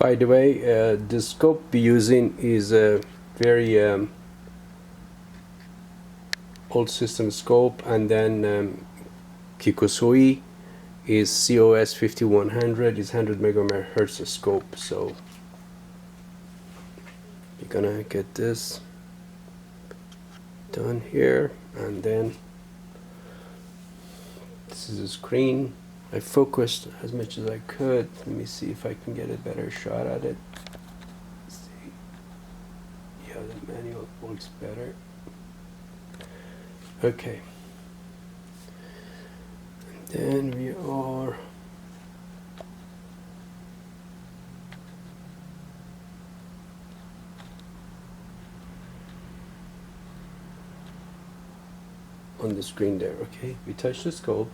By the way, the scope we're using is a very old system scope, and then Kikusoi is COS 5100, is 100 megahertz scope. So you're gonna get this done here, and then this is a screen. I focused as much as I could. Let me see if I can get a better shot at it. Let's see. Yeah, the manual works better. Okay. And then we are on the screen there. Okay, we touch the scope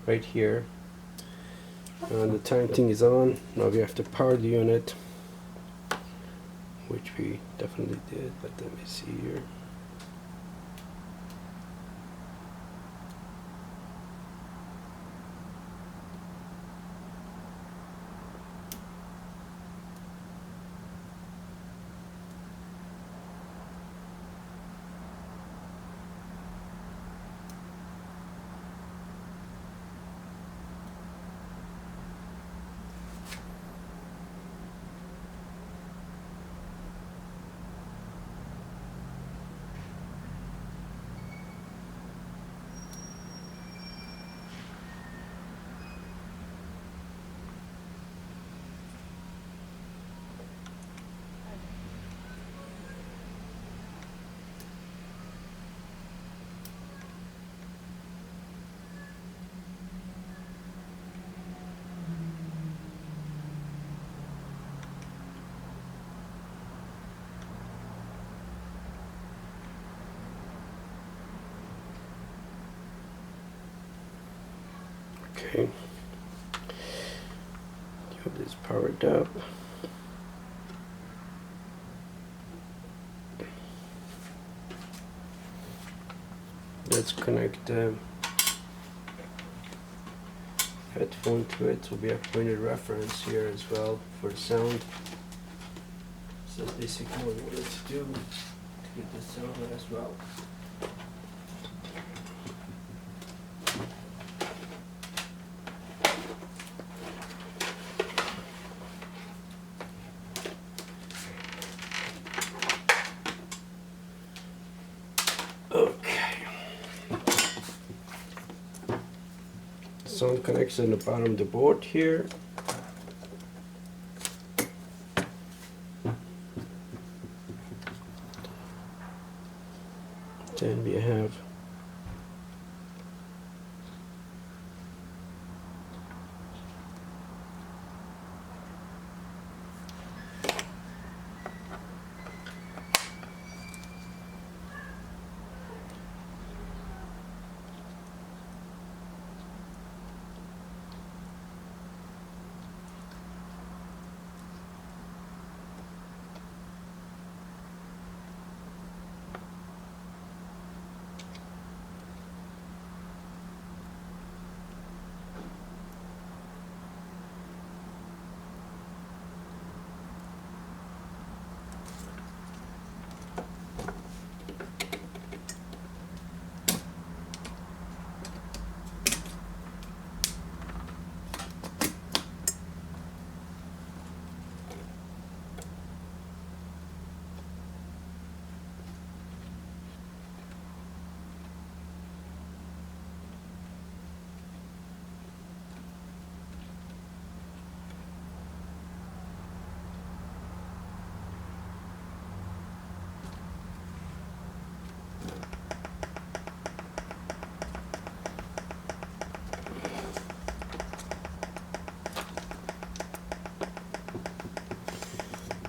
right here, and the time thing is on. Now we have to power the unit, which we definitely did, but let me see here. Okay, have this powered up. Let's connect the headphone to it, so we have pointed reference here as well for sound. So that's basically what we wanted to do to get the sound as well. Sound connects in the bottom of the board here. Then we have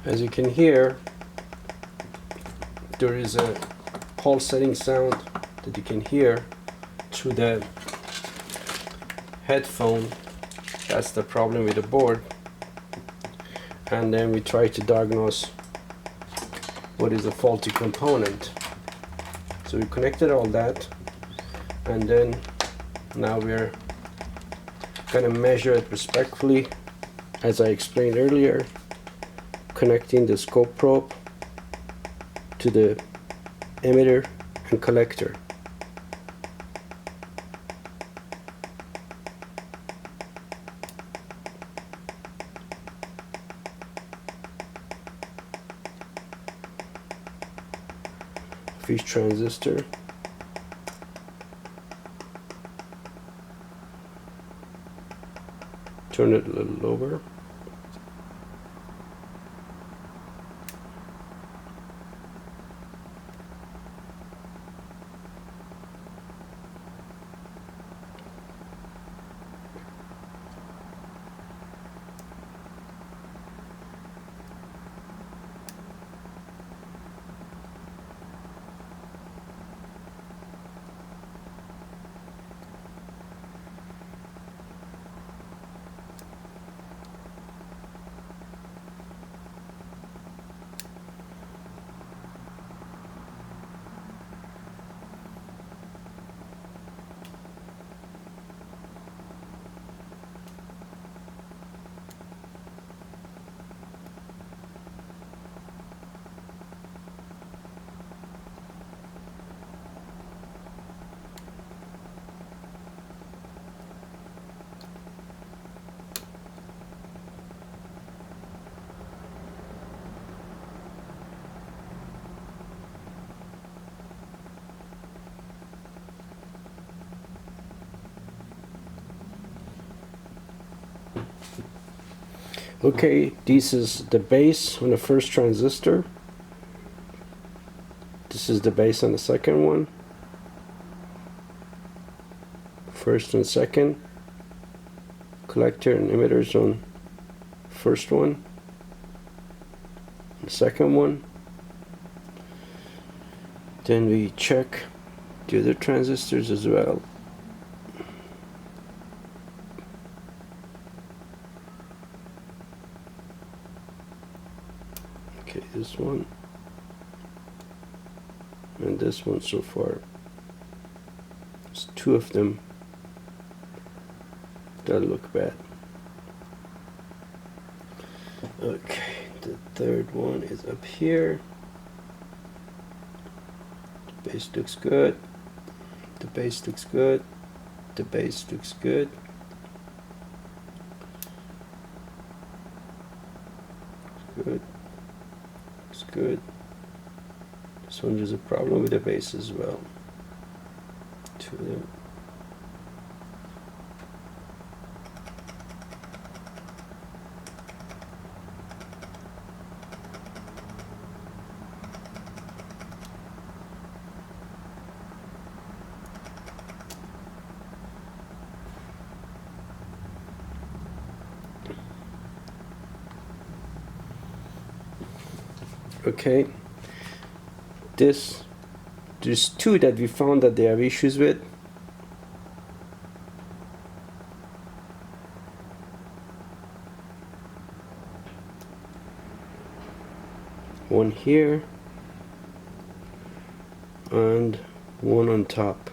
as you can hear, there is a pulsating sound that you can hear through the headphone. That's the problem with the board. And then we try to diagnose what is a faulty component. So we connected all that, and then now we're gonna measure it respectfully, as I explained earlier. connecting the scope probe to the emitter and collector. Of each transistor. Turn it a little lower. Okay, this is the base on the first transistor. This is the base on the second one. First and second. Collector and emitters on first one. The second one. Then we check the other transistors as well. Okay, this one and this one so far. There's two of them that look bad. Okay, the third one is up here. The base looks good. The base looks good. The base looks good. Good. Looks good. This one there's a problem with the base as well. Two of them. Okay, there's two that we found that they have issues with. One here and one on top.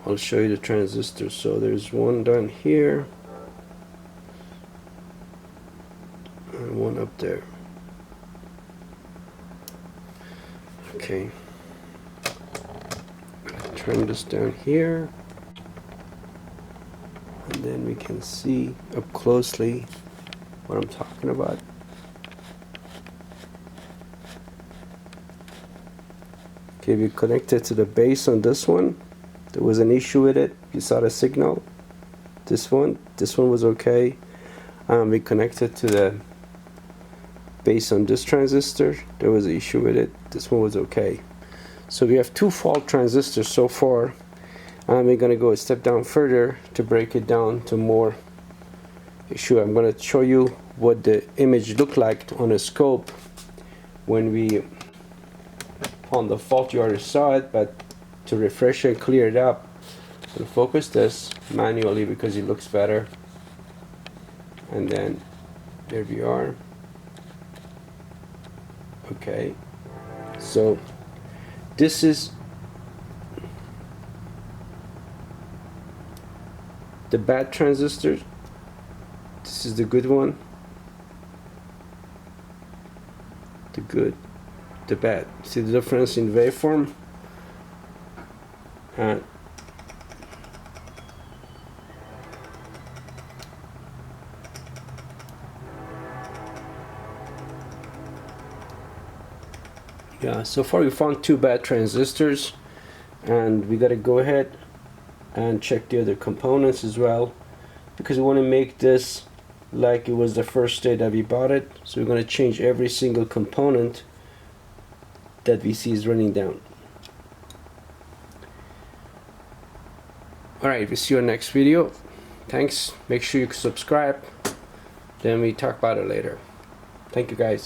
I'll show you the transistors. So there's one down here and one up there. Okay, turn this down here, and then we can see up closely what I'm talking about. Okay, we connected to the base on this one. There was an issue with it. You saw the signal. This one was okay. We connected to the base on this transistor. There was an issue with it. This one was okay. So we have two fault transistors so far, and we're gonna go a step down further to break it down to more issue. I'm gonna show you what the image looked like on a scope when we found the fault. You already saw it, but to refresh and clear it up, I'm gonna focus this manually because it looks better. And then there we are. Okay, so this is the bad transistor. This is the good one. good, the bad. See the difference in waveform? And yeah, so far we found 2 bad transistors, and we gotta go ahead and check the other components as well, because we want to make this like it was the first day that we bought it. So we're going to change every single component that we see is running down. Alright, we'll see you in the next video. Thanks. Make sure you subscribe. Then we talk about it later. Thank you guys.